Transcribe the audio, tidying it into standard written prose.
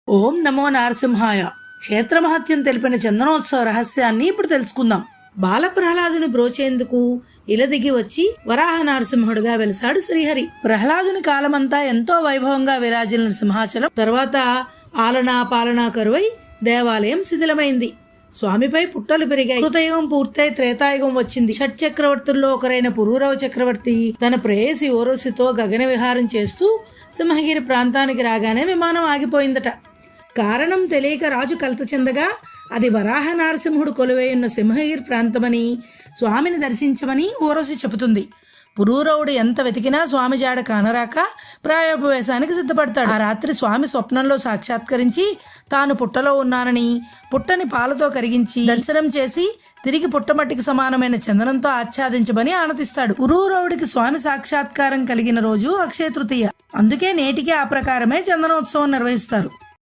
ఓం నమో నారసింహాయ. క్షేత్రమహత్యం తెలిపిన చందనోత్సవ రహస్యాన్ని ఇప్పుడు తెలుసుకుందాం. బాల ప్రహ్లాదుని బ్రోచేందుకు ఇలదిగి వచ్చి వరాహ నరసింహుడిగా వెలిసాడు శ్రీహరి. ప్రహ్లాదుని కాలమంతా ఎంతో వైభవంగా విరాజిల్లిన సింహాచలం తర్వాత ఆలనా పాలనా కరువై దేవాలయం శిథిలమైంది. స్వామిపై పుట్టలు పెరిగాయి. కృతయుగం పూర్తయి త్రేతాయుగం వచ్చింది. షట్ చక్రవర్తుల్లో ఒకరైన పురూరవ చక్రవర్తి తన ప్రేయసి ఓరోసితో గగన విహారం చేస్తూ సింహగిరి ప్రాంతానికి రాగానే విమానం ఆగిపోయిందట. కారణం తెలియక రాజు కలత చెందగా అది వరాహ నరసింహుడు కొలువైయున్న సింహగిరి ప్రాంతమని, స్వామిని దర్శించమని ఓరోసి చెబుతుంది. పురూరవుడు ఎంత వెతికినా స్వామి జాడ కానరాక ప్రాయోపవేశానికి సిద్ధపడతాడు. ఆ రాత్రి స్వామి స్వప్నంలో సాక్షాత్కరించి తాను పుట్టలో ఉన్నానని, పుట్టని పాలతో కరిగించి దర్శనం చేసి తిరిగి పుట్టమట్టికి సమానమైన చందనంతో ఆచ్ఛాదించమని ఆనతిస్తాడు. పురూరవుడికి స్వామి సాక్షాత్కారం కలిగిన రోజు అక్షయ తృతీయ. అందుకే నేటికి ఆ ప్రకారమే చందనోత్సవం నిర్వహిస్తారు.